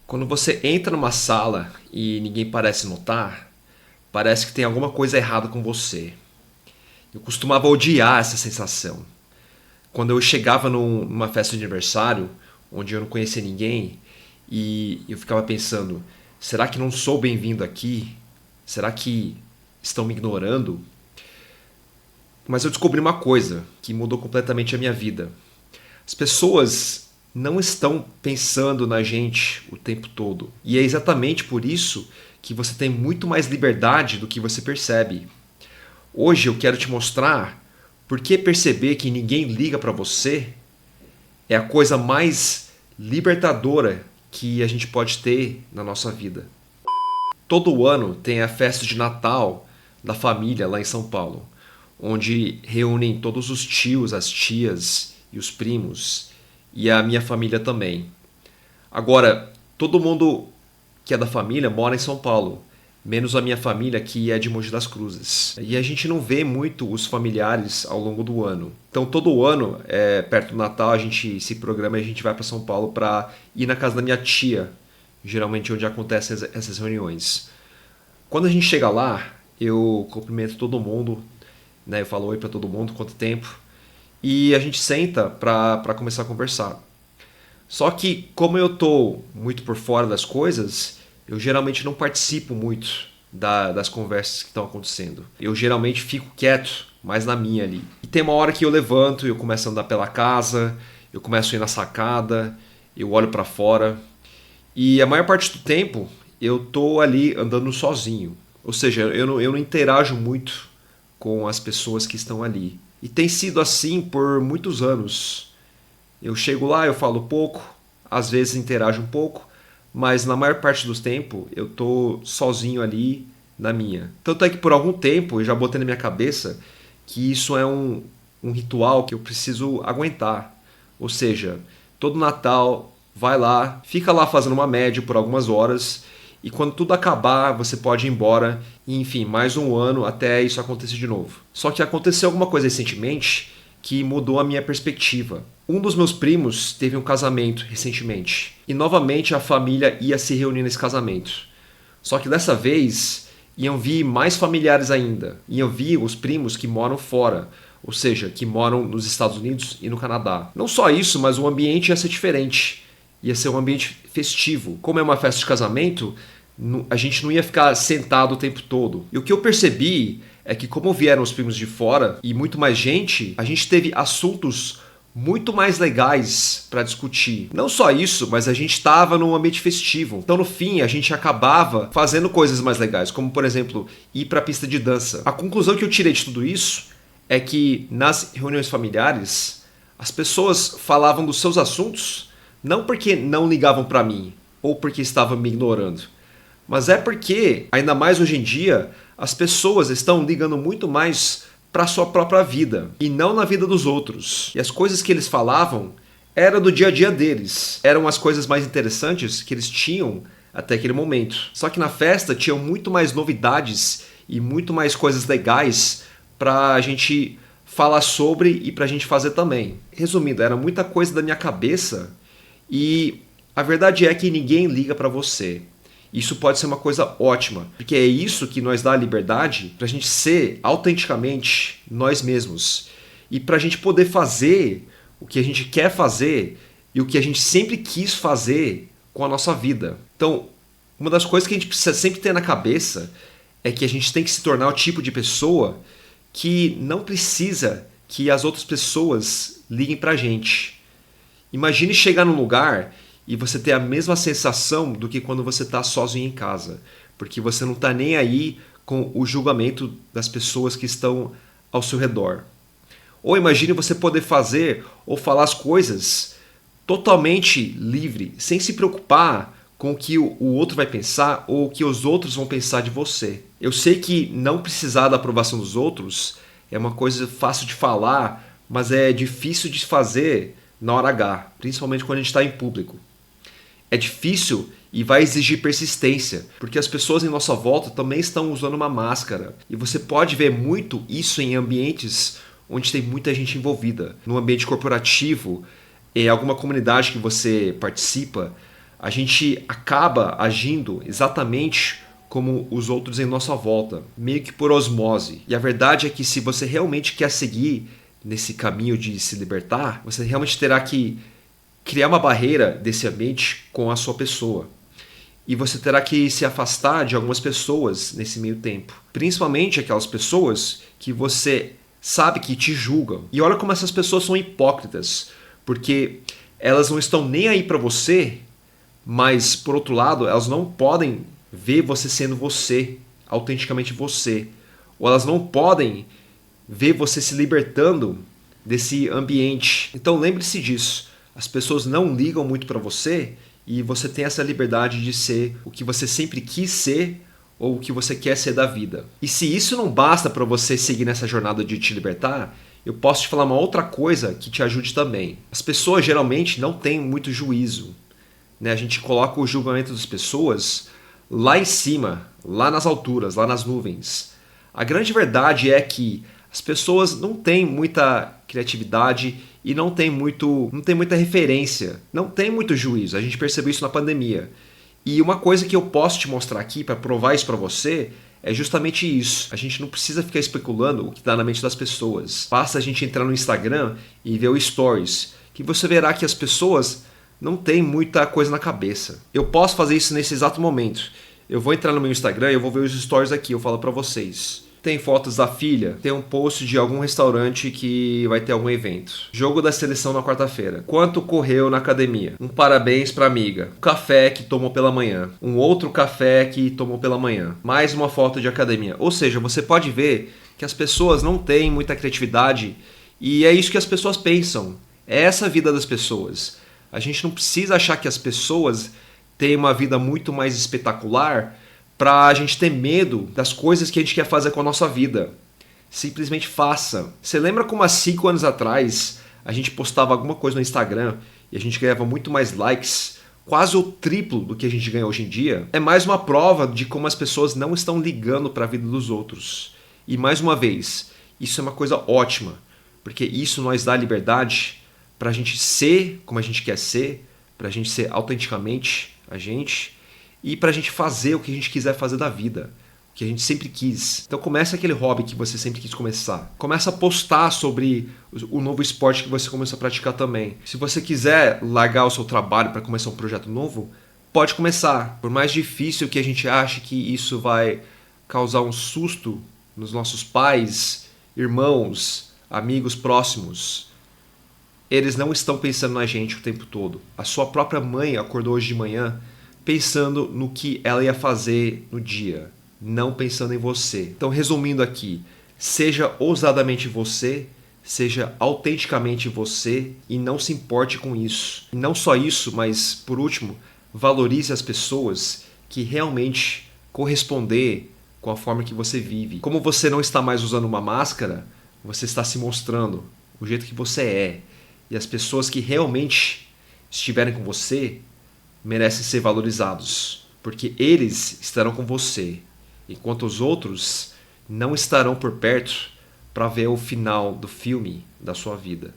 Quando você entra numa sala e ninguém parece notar, parece que tem alguma coisa errada com você. Eu costumava odiar essa sensação. Quando eu chegava numa festa de aniversário, onde eu não conhecia ninguém, e eu ficava pensando: será que não sou bem-vindo aqui? Será que estão me ignorando? Mas eu descobri uma coisa que mudou completamente a minha vida. As pessoas não estão pensando na gente o tempo todo. E é exatamente por isso que você tem muito mais liberdade do que você percebe. Hoje eu quero te mostrar por que perceber que ninguém liga para você é a coisa mais libertadora que a gente pode ter na nossa vida. Todo ano tem a festa de Natal da família lá em São Paulo, onde reúnem todos os tios, as tias e os primos, e a minha família também. Agora, todo mundo que é da família mora em São Paulo, menos a minha família que é de Mogi das Cruzes. E a gente não vê muito os familiares ao longo do ano. Então todo ano, perto do Natal, a gente se programa e a gente vai para São Paulo para ir na casa da minha tia, geralmente onde acontecem essas reuniões. Quando a gente chega lá, eu cumprimento todo mundo, né? Eu falo oi para todo mundo, quanto tempo, e a gente senta para começar a conversar. Só que como eu tô muito por fora das coisas, eu geralmente não participo muito das conversas que estão acontecendo. Eu geralmente fico quieto, mais na minha ali. E tem uma hora que eu levanto, eu começo a andar pela casa, eu começo a ir na sacada, eu olho para fora. E a maior parte do tempo eu tô ali andando sozinho. Ou seja, eu não interajo muito com as pessoas que estão ali. E tem sido assim por muitos anos. Eu chego lá, eu falo pouco, às vezes interajo um pouco, mas na maior parte do tempo eu tô sozinho ali na minha. Tanto é que por algum tempo eu já botei na minha cabeça que isso é um ritual que eu preciso aguentar. Ou seja, todo Natal vai lá, fica lá fazendo uma média por algumas horas e quando tudo acabar você pode ir embora e enfim, mais um ano até isso acontecer de novo. Só que aconteceu alguma coisa recentemente que mudou a minha perspectiva. Um dos meus primos teve um casamento recentemente e novamente a família ia se reunir nesse casamento. Só que dessa vez iam vir mais familiares ainda. Iam vir os primos que moram fora, ou seja, que moram nos Estados Unidos e no Canadá. Não só isso, mas o ambiente ia ser diferente. Ia ser um ambiente festivo. Como é uma festa de casamento, a gente não ia ficar sentado o tempo todo. E o que eu percebi é que como vieram os primos de fora e muito mais gente, a gente teve assuntos muito mais legais para discutir. Não só isso, mas a gente estava num ambiente festivo. Então no fim a gente acabava fazendo coisas mais legais, como por exemplo, ir para a pista de dança. A conclusão que eu tirei de tudo isso é que nas reuniões familiares as pessoas falavam dos seus assuntos não porque não ligavam para mim ou porque estavam me ignorando, mas é porque, ainda mais hoje em dia, as pessoas estão ligando muito mais para a sua própria vida e não na vida dos outros. E as coisas que eles falavam eram do dia a dia deles. Eram as coisas mais interessantes que eles tinham até aquele momento. Só que na festa tinham muito mais novidades e muito mais coisas legais para a gente falar sobre e para a gente fazer também. Resumindo, era muita coisa da minha cabeça e a verdade é que ninguém liga para você. Isso pode ser uma coisa ótima, porque é isso que nos dá a liberdade para a gente ser autenticamente nós mesmos e para a gente poder fazer o que a gente quer fazer e o que a gente sempre quis fazer com a nossa vida. Então, uma das coisas que a gente precisa sempre ter na cabeça é que a gente tem que se tornar o tipo de pessoa que não precisa que as outras pessoas liguem para a gente. Imagine chegar num lugar e você ter a mesma sensação do que quando você está sozinho em casa, porque você não está nem aí com o julgamento das pessoas que estão ao seu redor. Ou imagine você poder fazer ou falar as coisas totalmente livre, sem se preocupar com o que o outro vai pensar ou o que os outros vão pensar de você. Eu sei que não precisar da aprovação dos outros é uma coisa fácil de falar, mas é difícil de fazer na hora H, principalmente quando a gente está em público. É difícil e vai exigir persistência, porque as pessoas em nossa volta também estão usando uma máscara. E você pode ver muito isso em ambientes onde tem muita gente envolvida. No ambiente corporativo, em alguma comunidade que você participa, a gente acaba agindo exatamente como os outros em nossa volta, meio que por osmose. E a verdade é que se você realmente quer seguir nesse caminho de se libertar, você realmente terá que criar uma barreira desse ambiente com a sua pessoa. E você terá que se afastar de algumas pessoas nesse meio tempo. Principalmente aquelas pessoas que você sabe que te julgam. E olha como essas pessoas são hipócritas, porque elas não estão nem aí para você, mas por outro lado, elas não podem ver você sendo você, autenticamente você. Ou elas não podem ver você se libertando desse ambiente. Então lembre-se disso. As pessoas não ligam muito para você e você tem essa liberdade de ser o que você sempre quis ser ou o que você quer ser da vida. E se isso não basta para você seguir nessa jornada de te libertar, eu posso te falar uma outra coisa que te ajude também. As pessoas geralmente não têm muito juízo, né? A gente coloca o julgamento das pessoas lá em cima, lá nas alturas, lá nas nuvens. A grande verdade é que as pessoas não têm muita criatividade e não tem muita referência, não tem muito juízo. A gente percebeu isso na pandemia. E uma coisa que eu posso te mostrar aqui para provar isso para você é justamente isso. A gente não precisa ficar especulando o que está na mente das pessoas. Basta a gente entrar no Instagram e ver o Stories, que você verá que as pessoas não têm muita coisa na cabeça. Eu posso fazer isso nesse exato momento. Eu vou entrar no meu Instagram e eu vou ver os Stories aqui, eu falo para vocês. Tem fotos da filha, tem um post de algum restaurante que vai ter algum evento. Jogo da seleção na quarta-feira. Quanto correu na academia? Um parabéns pra amiga. Um café que tomou pela manhã. Um outro café que tomou pela manhã. Mais uma foto de academia. Ou seja, você pode ver que as pessoas não têm muita criatividade e é isso que as pessoas pensam. É essa a vida das pessoas. A gente não precisa achar que as pessoas têm uma vida muito mais espetacular para a gente ter medo das coisas que a gente quer fazer com a nossa vida. Simplesmente faça. Você lembra como há 5 anos atrás a gente postava alguma coisa no Instagram e a gente ganhava muito mais likes, quase o triplo do que a gente ganha hoje em dia? É mais uma prova de como as pessoas não estão ligando para a vida dos outros. E mais uma vez, isso é uma coisa ótima, porque isso nos dá liberdade para a gente ser como a gente quer ser, para a gente ser autenticamente a gente, e para a gente fazer o que a gente quiser fazer da vida, o que a gente sempre quis. Então começa aquele hobby que você sempre quis começar. Começa a postar sobre o novo esporte que você começou a praticar também. Se você quiser largar o seu trabalho para começar um projeto novo, pode começar. Por mais difícil que a gente ache que isso vai causar um susto nos nossos pais, irmãos, amigos próximos, eles não estão pensando na gente o tempo todo. A sua própria mãe acordou hoje de manhã pensando no que ela ia fazer no dia, não pensando em você. Então, resumindo aqui, seja ousadamente você, seja autenticamente você e não se importe com isso. E não só isso, mas, por último, valorize as pessoas que realmente corresponder com a forma que você vive. Como você não está mais usando uma máscara, você está se mostrando o jeito que você é. E as pessoas que realmente estiverem com você merecem ser valorizados, porque eles estarão com você, enquanto os outros não estarão por perto para ver o final do filme da sua vida.